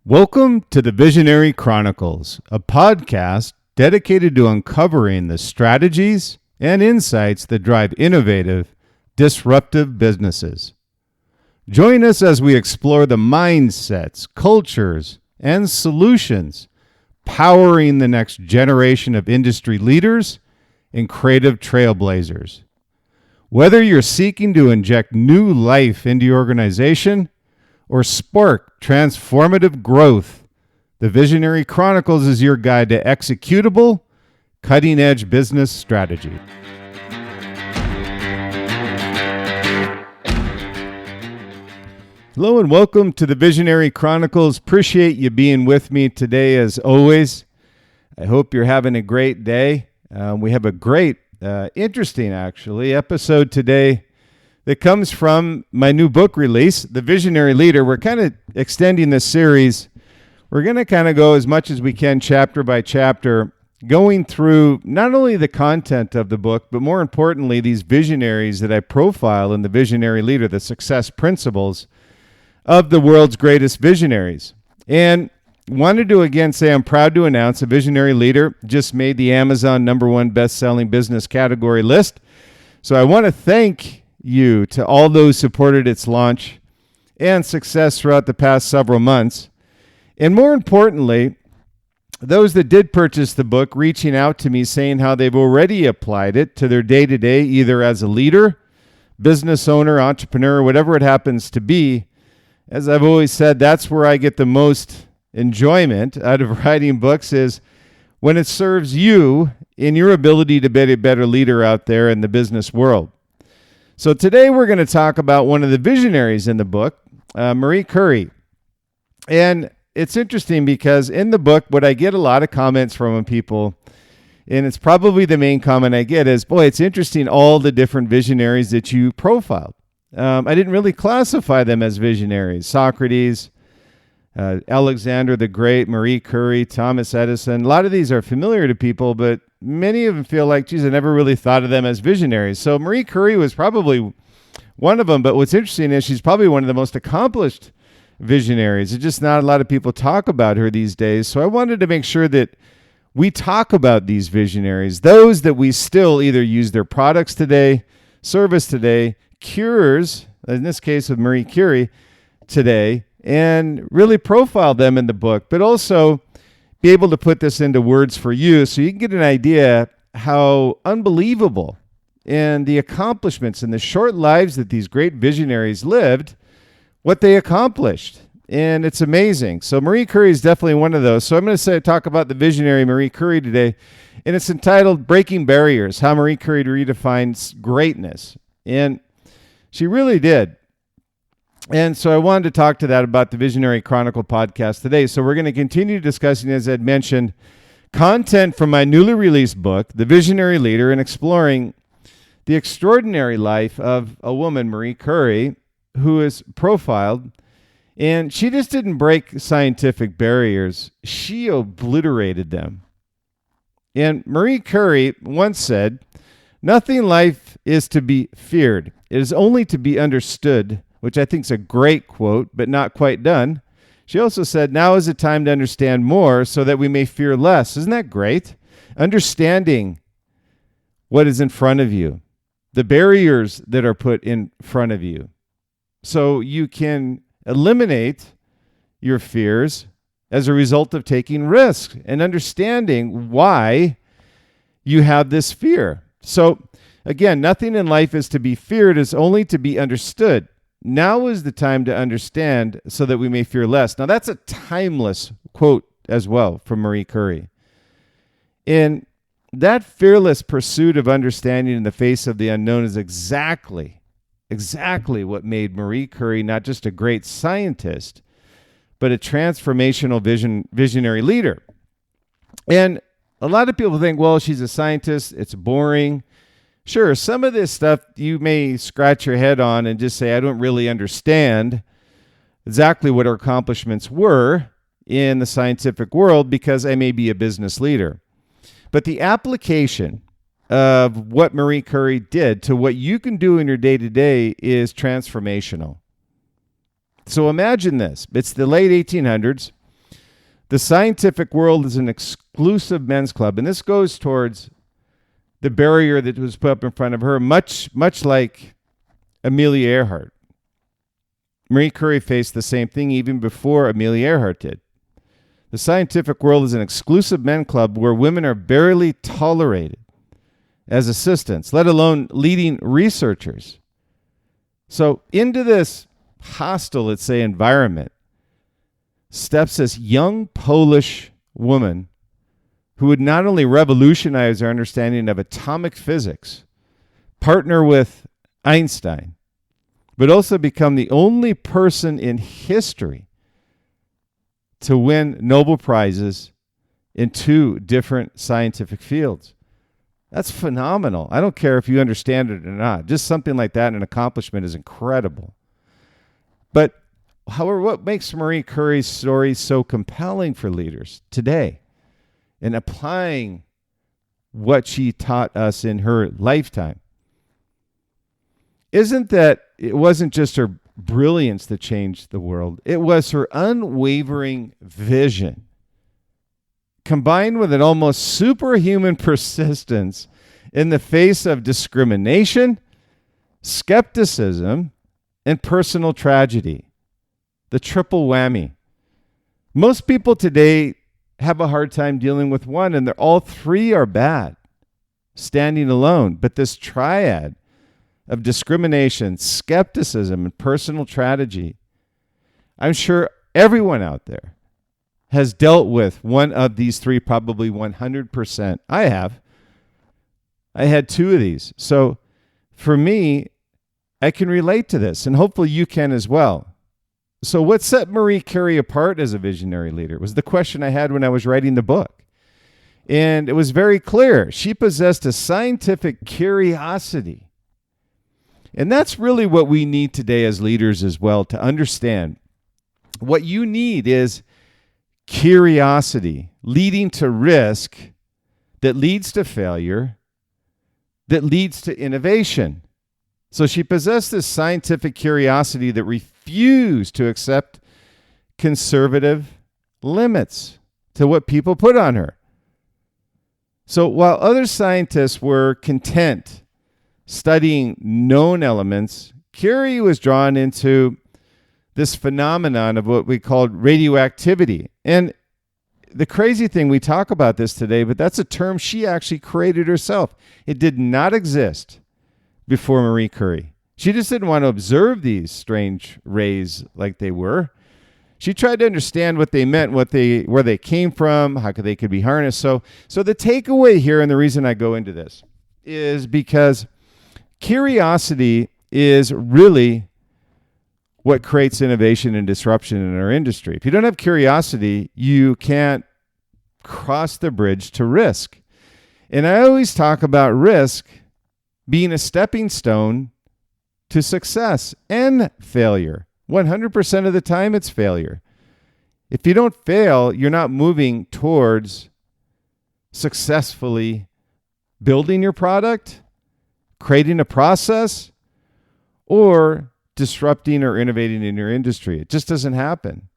Welcome to the Visionary Chronicles, a podcast dedicated to uncovering the strategies and insights that drive innovative, disruptive businesses. Join us as we explore the mindsets, cultures, and solutions powering the next generation of industry leaders and creative trailblazers. Whether you're seeking to inject new life into your organization or spark transformative growth, the Visionary Chronicles is your guide to executable, cutting-edge business strategy. Hello and welcome to the Visionary Chronicles. Appreciate you being with me today as always. I hope you're having a great day. We have a great, interesting actually, episode today that comes from my new book release, The Visionary Leader. We're kind of extending this series. We're going to kind of go as much as we can chapter by chapter, going through not only the content of the book, but more importantly, these visionaries that I profile in The Visionary Leader, the success principles of the world's greatest visionaries. And wanted to again say I'm proud to announce a Visionary Leader just made the Amazon #1 best-selling business category list. So I want to thank you to all those supported its launch and success throughout the past several months. And more importantly, those that did purchase the book reaching out to me saying how they've already applied it to their day-to-day, either as a leader, business owner, entrepreneur, whatever it happens to be. As I've always said, that's where I get the most enjoyment out of writing books, is when it serves you in your ability to be a better leader out there in the business world. So today we're going to talk about one of the visionaries in the book, Marie Curie. And it's interesting because in the book, what I get a lot of comments from people, and it's probably the main comment I get is, boy, it's interesting all the different visionaries that you profiled. I didn't really classify them as visionaries. Socrates, Alexander the Great, Marie Curie, Thomas Edison. A lot of these are familiar to people, but many of them feel like, geez, I never really thought of them as visionaries. So Marie Curie was probably one of them, but what's interesting is she's probably one of the most accomplished visionaries. It's just not a lot of people talk about her these days. So I wanted to make sure that we talk about these visionaries, those that we still either use their products today, service today, cures, in this case with Marie Curie today, and really profile them in the book, but also be able to put this into words for you so you can get an idea how unbelievable and the accomplishments and the short lives that these great visionaries lived, what they accomplished. And it's amazing. So Marie Curie is definitely one of those. So I'm going to talk about the visionary Marie Curie today, and it's entitled Breaking Barriers, How Marie Curie Redefined Greatness. And she really did. And so I wanted to talk to that about the Visionary Chronicle podcast today. So we're going to continue discussing, as I'd mentioned, content from my newly released book, The Visionary Leader, and exploring the extraordinary life of a woman, Marie Curie, who is profiled. And she just didn't break scientific barriers. She obliterated them. And Marie Curie once said, "Nothing in life is to be feared. It is only to be understood," which I think is a great quote, but not quite done. She also said, "Now is the time to understand more so that we may fear less." Isn't that great? Understanding what is in front of you, the barriers that are put in front of you, so you can eliminate your fears as a result of taking risks and understanding why you have this fear. So again, nothing in life is to be feared, it's only to be understood. Now is the time to understand so that we may fear less. Now, that's a timeless quote as well from Marie Curie. And that fearless pursuit of understanding in the face of the unknown is exactly what made Marie Curie not just a great scientist, but a transformational visionary leader. And a lot of people think, well, she's a scientist, it's boring. Sure, some of this stuff you may scratch your head on and just say, I don't really understand exactly what her accomplishments were in the scientific world because I may be a business leader. But the application of what Marie Curie did to what you can do in your day-to-day is transformational. So imagine this. It's the late 1800s. The scientific world is an exclusive men's club, and this goes towards the barrier that was put up in front of her, much like Amelia Earhart. Marie Curie faced the same thing even before Amelia Earhart did. The scientific world is an exclusive men's club where women are barely tolerated as assistants, let alone leading researchers. So into this hostile, let's say, environment steps this young Polish woman who would not only revolutionize our understanding of atomic physics, partner with Einstein, but also become the only person in history to win Nobel Prizes in 2 different scientific fields. That's phenomenal. I don't care if you understand it or not. Just something like that, an accomplishment, is incredible. But however, what makes Marie Curie's story so compelling for leaders today in applying what she taught us in her lifetime isn't that it wasn't just her brilliance that changed the world. It was her unwavering vision, combined with an almost superhuman persistence in the face of discrimination, skepticism, and personal tragedy. The triple whammy. Most people today have a hard time dealing with one, and all 3 are bad, standing alone. But this triad of discrimination, skepticism, and personal tragedy, I'm sure everyone out there has dealt with one of these 3, probably 100%. I have. I had 2 of these. So for me, I can relate to this, and hopefully you can as well. So what set Marie Curie apart as a visionary leader was the question I had when I was writing the book. And it was very clear. She possessed a scientific curiosity. And that's really what we need today as leaders as well, to understand. What you need is curiosity leading to risk that leads to failure, that leads to innovation. So she possessed this scientific curiosity that refused to accept conservative limits to what people put on her. So while other scientists were content studying known elements, Curie was drawn into this phenomenon of what we called radioactivity. And the crazy thing, we talk about this today, but that's a term she actually created herself. It did not exist before Marie Curie. She just didn't want to observe these strange rays like they were. She tried to understand what they meant, where they came from, how they could be harnessed. So the takeaway here, and the reason I go into this, is because curiosity is really what creates innovation and disruption in our industry. If you don't have curiosity, you can't cross the bridge to risk. And I always talk about risk being a stepping stone to success and failure. 100% of the time, it's failure. If you don't fail, you're not moving towards successfully building your product, creating a process, or disrupting or innovating in your industry. It just doesn't happen.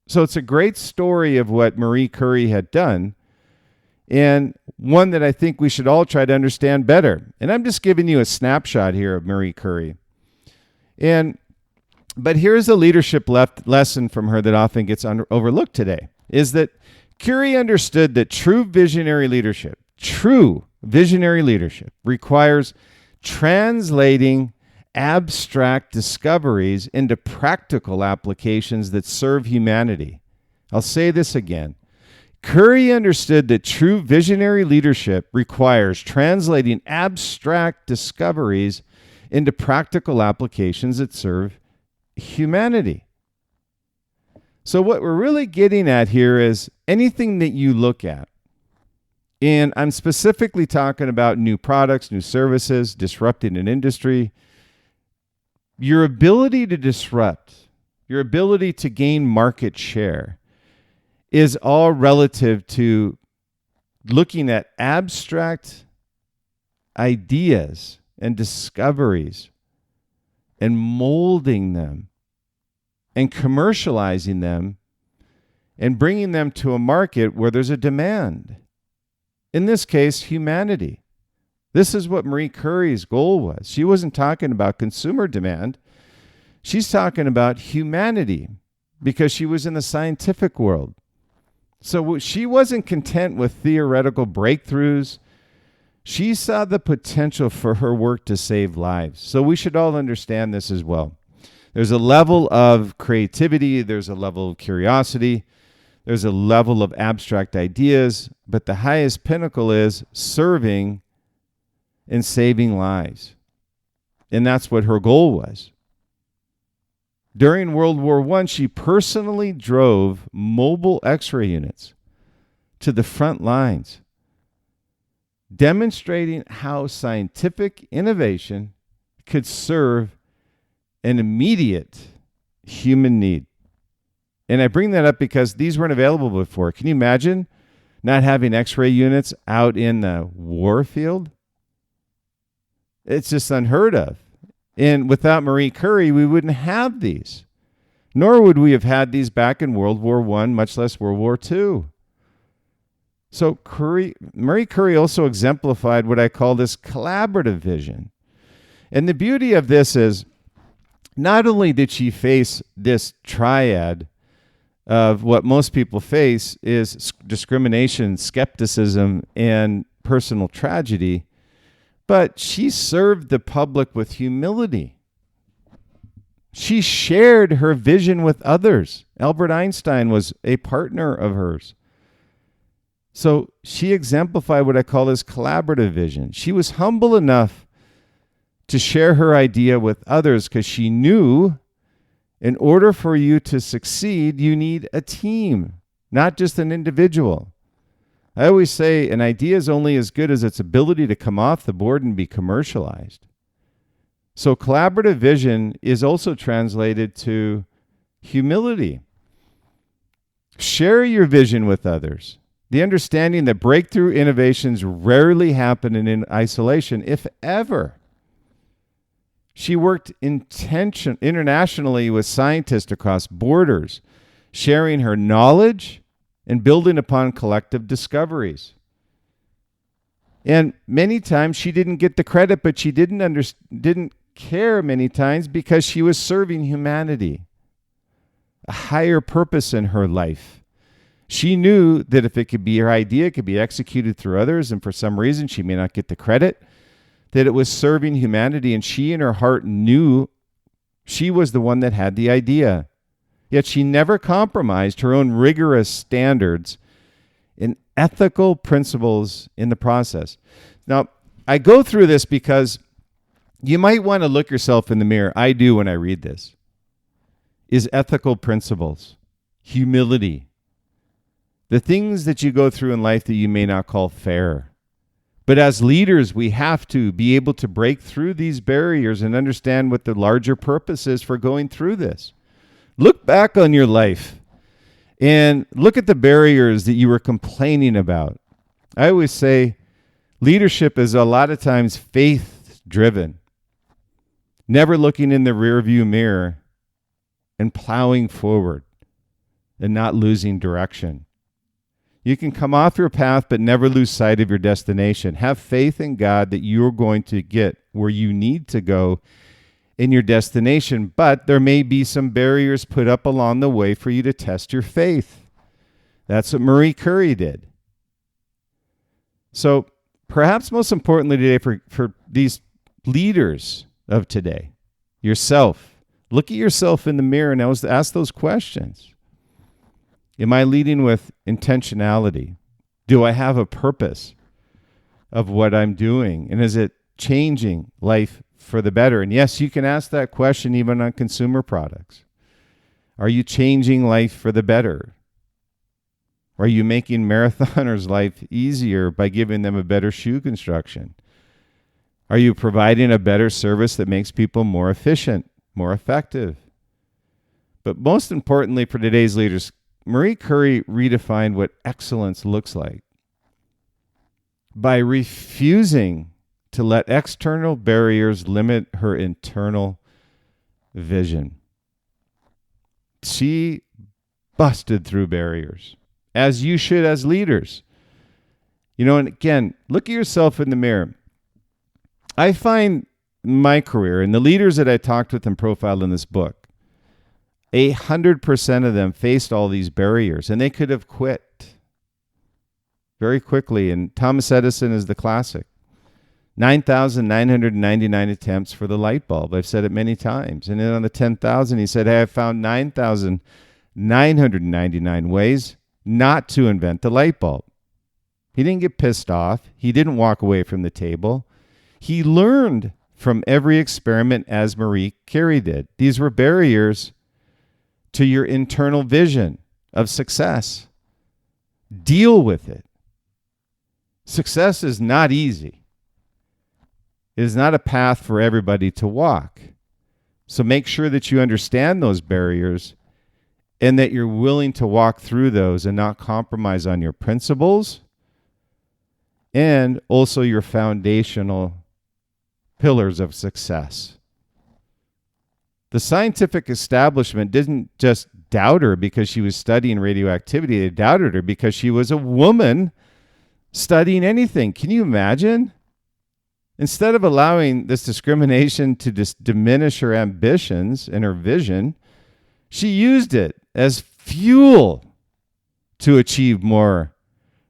So it's a great story of what Marie Curie had done, and one that I think we should all try to understand better. And I'm just giving you a snapshot here of Marie Curie. But here's a leadership lesson from her that often gets overlooked today, is that Curie understood that true visionary leadership requires translating abstract discoveries into practical applications that serve humanity. I'll say this again. Curie understood that true visionary leadership requires translating abstract discoveries into practical applications that serve humanity. So what we're really getting at here is anything that you look at, and I'm specifically talking about new products, new services, disrupting an industry, your ability to disrupt, your ability to gain market share is all relative to looking at abstract ideas and discoveries and molding them and commercializing them and bringing them to a market where there's a demand. In this case, humanity. This is what Marie Curie's goal was. She wasn't talking about consumer demand. She's talking about humanity because she was in the scientific world. So she wasn't content with theoretical breakthroughs. She saw the potential for her work to save lives. So we should all understand this as well. There's a level of creativity. There's a level of curiosity. There's a level of abstract ideas. But the highest pinnacle is serving and saving lives. And that's what her goal was. During World War I, she personally drove mobile X-ray units to the front lines, demonstrating how scientific innovation could serve an immediate human need. And I bring that up because these weren't available before. Can you imagine not having X-ray units out in the war field? It's just unheard of. And without Marie Curie, we wouldn't have these. Nor would we have had these back in World War I, much less World War II. So Marie Curie also exemplified what I call this collaborative vision. And the beauty of this is, not only did she face this triad of what most people face is discrimination, skepticism, and personal tragedy, but she served the public with humility. She shared her vision with others. Albert Einstein was a partner of hers. So she exemplified what I call this collaborative vision. She was humble enough to share her idea with others because she knew in order for you to succeed, you need a team, not just an individual. I always say an idea is only as good as its ability to come off the board and be commercialized. So collaborative vision is also translated to humility. Share your vision with others. The understanding that breakthrough innovations rarely happen in isolation, if ever. She worked internationally with scientists across borders, sharing her knowledge and building upon collective discoveries. And many times she didn't get the credit, but she didn't care many times because she was serving humanity, a higher purpose in her life. She knew that if her idea could be executed through others, and for some reason she may not get the credit, that it was serving humanity, and she in her heart knew she was the one that had the idea. Yet she never compromised her own rigorous standards and ethical principles in the process. Now, I go through this because you might want to look yourself in the mirror. I do when I read this. Is ethical principles, humility, the things that you go through in life that you may not call fair. But as leaders, we have to be able to break through these barriers and understand what the larger purpose is for going through this. Look back on your life and look at the barriers that you were complaining about. I always say leadership is a lot of times faith-driven, never looking in the rearview mirror and plowing forward and not losing direction. You can come off your path but never lose sight of your destination. Have faith in God that you're going to get where you need to go in your destination, but there may be some barriers put up along the way for you to test your faith. That's what Marie Curie did. So perhaps most importantly today for these leaders of today, yourself, look at yourself in the mirror and ask those questions. Am I leading with intentionality? Do I have a purpose of what I'm doing? And is it changing life for the better? And yes, you can ask that question even on consumer products. Are you changing life for the better? Are you making marathoners' life easier by giving them a better shoe construction? Are you providing a better service that makes people more efficient, more effective? But most importantly for today's leaders, Marie Curie redefined what excellence looks like by refusing to let external barriers limit her internal vision. She busted through barriers, as you should as leaders. And again, look at yourself in the mirror. I find my career and the leaders that I talked with and profiled in this book, 100% of them faced all these barriers, and they could have quit very quickly. And Thomas Edison is the classic. 9,999 attempts for the light bulb. I've said it many times. And then on the 10,000, he said, hey, I found 9,999 ways not to invent the light bulb. He didn't get pissed off. He didn't walk away from the table. He learned from every experiment, as Marie Curie did. These were barriers to your internal vision of success. Deal with it. Success is not easy. It is not a path for everybody to walk. So make sure that you understand those barriers and that you're willing to walk through those and not compromise on your principles and also your foundational pillars of success. The scientific establishment didn't just doubt her because she was studying radioactivity. They doubted her because she was a woman studying anything. Can you imagine? Instead of allowing this discrimination to diminish her ambitions and her vision, she used it as fuel to achieve more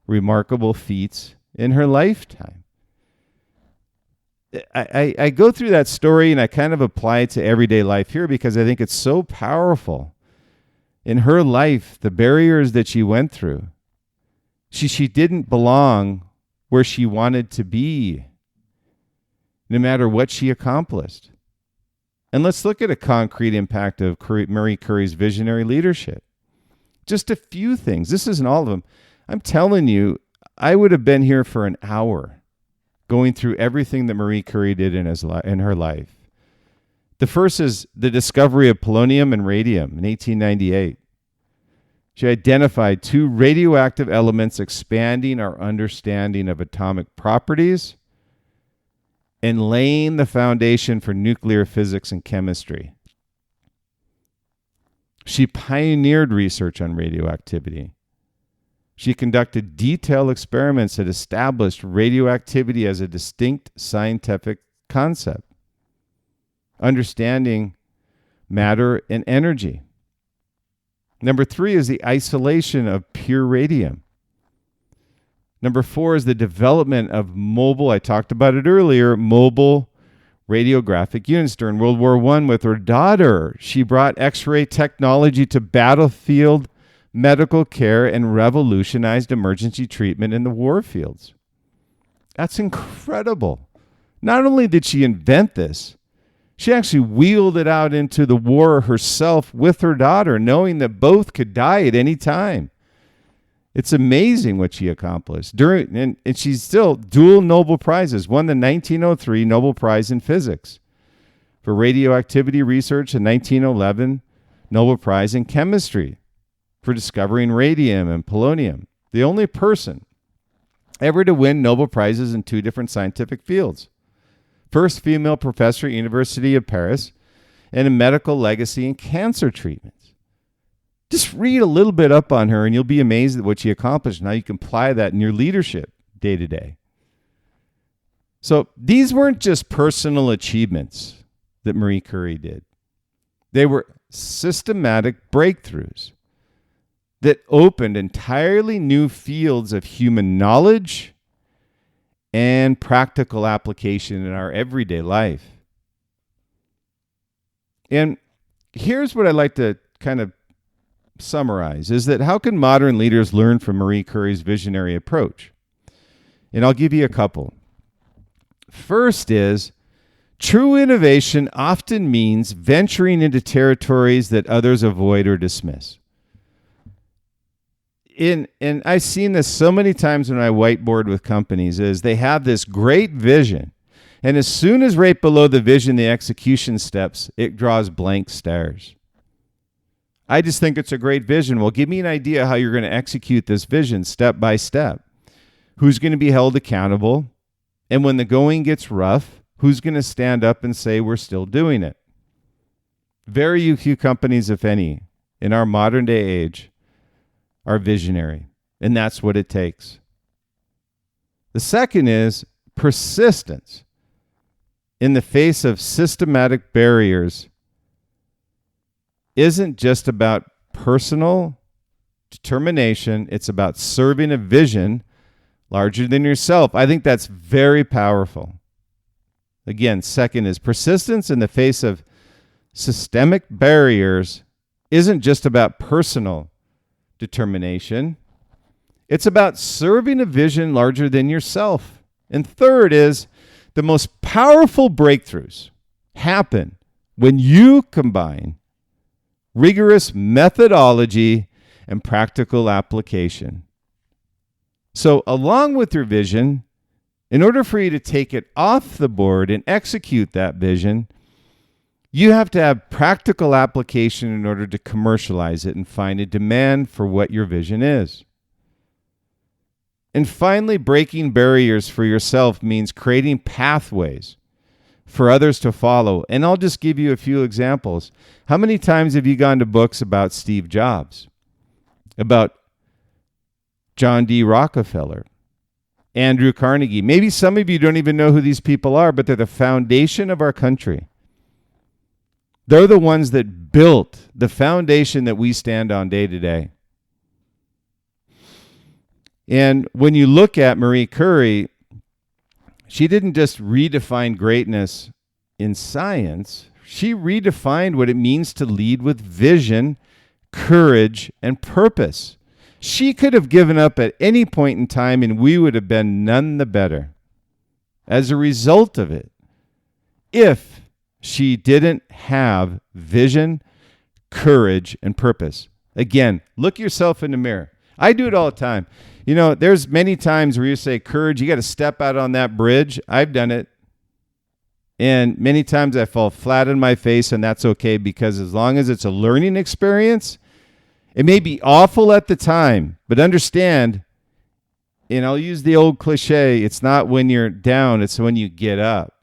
remarkable feats in her lifetime. I go through that story and I kind of apply it to everyday life here because I think it's so powerful. In her life, the barriers that she went through, she didn't belong where she wanted to be, no matter what she accomplished. And let's look at a concrete impact of Marie Curie's visionary leadership. Just a few things. This isn't all of them. I'm telling you, I would have been here for an hour going through everything that Marie Curie did in her life. The first is the discovery of polonium and radium in 1898. She identified two radioactive elements expanding our understanding of atomic properties and laying the foundation for nuclear physics and chemistry. She pioneered research on radioactivity. She conducted detailed experiments that established radioactivity as a distinct scientific concept, understanding matter and energy. Number 3 is the isolation of pure radium. Number 4 is the development of mobile, I talked about it earlier, mobile radiographic units. During World War I with her daughter, she brought X-ray technology to battlefield medical care and revolutionized emergency treatment in the war fields. That's incredible. Not only did she invent this, she actually wheeled it out into the war herself with her daughter, knowing that both could die at any time. It's amazing what she accomplished. And she's still dual Nobel Prizes, won the 1903 Nobel Prize in Physics for radioactivity research, and 1911 Nobel Prize in Chemistry for discovering radium and polonium. The only person ever to win Nobel Prizes in 2 different scientific fields. First female professor at University of Paris, and a medical legacy in cancer treatments. Just read a little bit up on her and you'll be amazed at what she accomplished and how you can apply that in your leadership day to day. So these weren't just personal achievements that Marie Curie did. They were systematic breakthroughs that opened entirely new fields of human knowledge and practical application in our everyday life. And here's what I'd like to kind of summarize, is that how can modern leaders learn from Marie Curie's visionary approach? And I'll give you a couple. First is, true innovation often means venturing into territories that others avoid or dismiss. And I've seen this so many times when I whiteboard with companies, is they have this great vision. And as soon as right below the vision, the execution steps, it draws blank stares. I just think it's a great vision. Well, give me an idea how you're going to execute this vision step by step. Who's going to be held accountable? And when the going gets rough, who's going to stand up and say, we're still doing it? Very few companies, if any, in our modern day age are visionary, and that's what it takes. The second is persistence in the face of systematic barriers isn't just about personal determination. It's about serving a vision larger than yourself. I think that's very powerful. Again, second is persistence in the face of systemic barriers isn't just about personal determination. It's about serving a vision larger than yourself. And third is the most powerful breakthroughs happen when you combine rigorous methodology and practical application. So along with your vision, in order for you to take it off the board and execute that vision, you have to have practical application in order to commercialize it and find a demand for what your vision is. And finally, breaking barriers for yourself means creating pathways for others to follow. And I'll just give you a few examples. How many times have you gone to books about Steve Jobs, about John D. Rockefeller, Andrew Carnegie? Maybe some of you don't even know who these people are, but they're the foundation of our country. They're the ones that built the foundation that we stand on day to day. And when you look at Marie Curie, she didn't just redefine greatness in science. She redefined what it means to lead with vision, courage, and purpose. She could have given up at any point in time, and we would have been none the better as a result of it, if she didn't have vision, courage, and purpose. Again, look yourself in the mirror. I do it all the time. You know, there's many times where you say, courage, you got to step out on that bridge. I've done it. And many times I fall flat on my face, and that's okay, because as long as it's a learning experience, it may be awful at the time, but understand, and I'll use the old cliche, it's not when you're down, it's when you get up.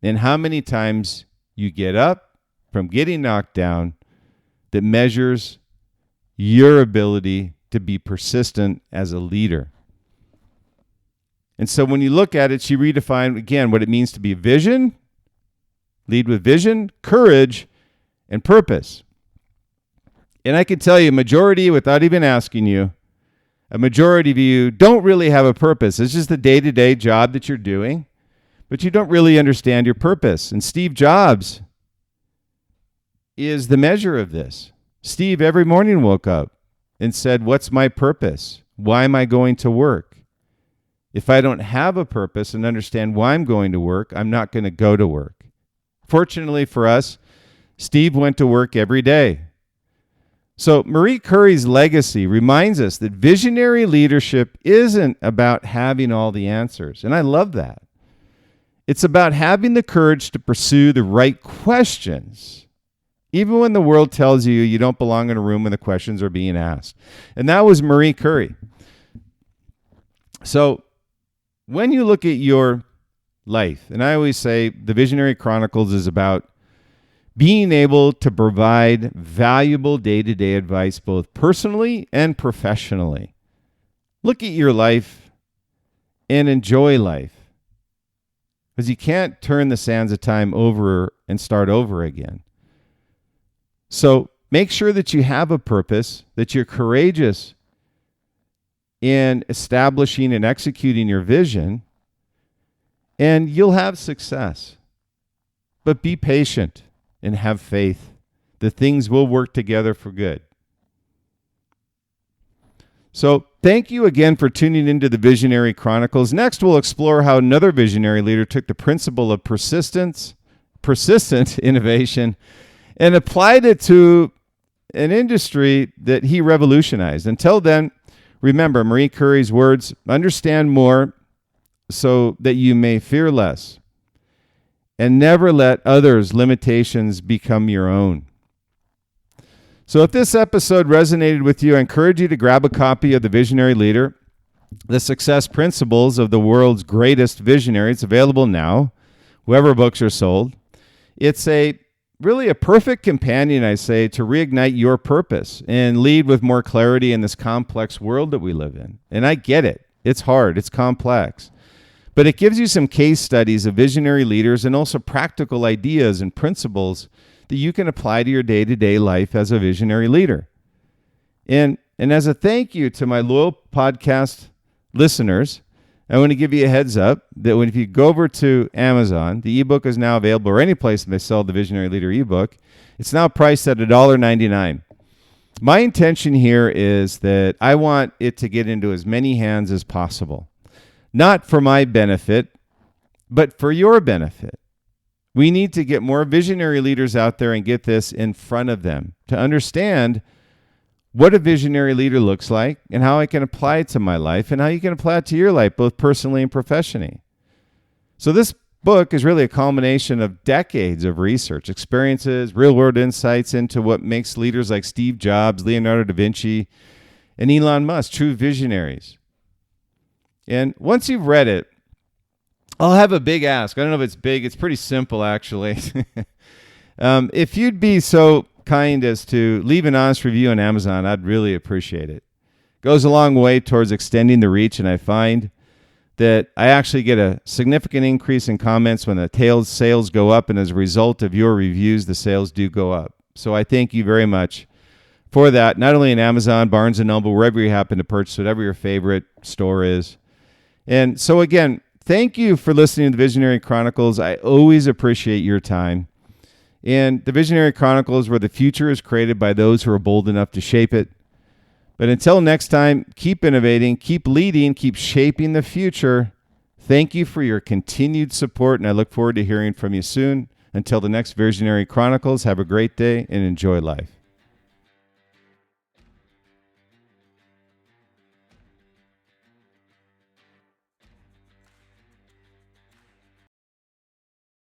And how many times you get up from getting knocked down that measures your ability to be persistent as a leader. And so when you look at it, she redefined, again, what it means to be vision, lead with vision, courage, and purpose. And I can tell you, majority, without even asking you, a majority of you don't really have a purpose. It's just the day-to-day job that you're doing, but you don't really understand your purpose. And Steve Jobs is the measure of this. Steve every morning woke up and said, what's my purpose? Why am I going to work? If I don't have a purpose and understand why I'm going to work, I'm not going to go to work. Fortunately for us, Steve went to work every day. So Marie Curie's legacy reminds us that visionary leadership isn't about having all the answers. And I love that. It's about having the courage to pursue the right questions, even when the world tells you you don't belong in a room when the questions are being asked. And that was Marie Curie. So when you look at your life, and I always say the Visionary Chronicles is about being able to provide valuable day-to-day advice, both personally and professionally. Look at your life and enjoy life, because you can't turn the sands of time over and start over again. So make sure that you have a purpose, that you're courageous in establishing and executing your vision, and you'll have success. But be patient and have faith. The things will work together for good. So thank you again for tuning into the Visionary Chronicles. Next, we'll explore how another visionary leader took the principle of persistent innovation and applied it to an industry that he revolutionized. Until then, remember Marie Curie's words, understand more so that you may fear less, and never let others' limitations become your own. So if this episode resonated with you, I encourage you to grab a copy of The Visionary Leader, The Success Principles of the World's Greatest Visionaries. It's available now, wherever books are sold. It's a really a perfect companion, I say, to reignite your purpose and lead with more clarity in this complex world that we live in. And I get it. It's hard. It's complex. But it gives you some case studies of visionary leaders and also practical ideas and principles that you can apply to your day-to-day life as a visionary leader. And as a thank you to my loyal podcast listeners, I want to give you a heads up that if you go over to Amazon, the ebook is now available, or any place that they sell the Visionary Leader ebook. It's now priced at $1.99. My intention here is that I want it to get into as many hands as possible. Not for my benefit, but for your benefit. We need to get more visionary leaders out there and get this in front of them to understand what a visionary leader looks like and how I can apply it to my life and how you can apply it to your life, both personally and professionally. So this book is really a culmination of decades of research, experiences, real-world insights into what makes leaders like Steve Jobs, Leonardo da Vinci, and Elon Musk true visionaries. And once you've read it, I'll have a big ask. I don't know if it's big. It's pretty simple, actually. If you'd be so kind as to leave an honest review on Amazon, I'd really appreciate it. Goes a long way towards extending the reach, and I find that I actually get a significant increase in comments when the sales go up, and as a result of your reviews, the sales do go up. So I thank you very much for that, not only in Amazon, Barnes & Noble, wherever you happen to purchase, whatever your favorite store is. And so again, thank you for listening to the Visionary Chronicles. I always appreciate your time. And the Visionary Chronicles, where the future is created by those who are bold enough to shape it. But until next time, keep innovating, keep leading, keep shaping the future. Thank you for your continued support, and I look forward to hearing from you soon. Until the next Visionary Chronicles, have a great day and enjoy life.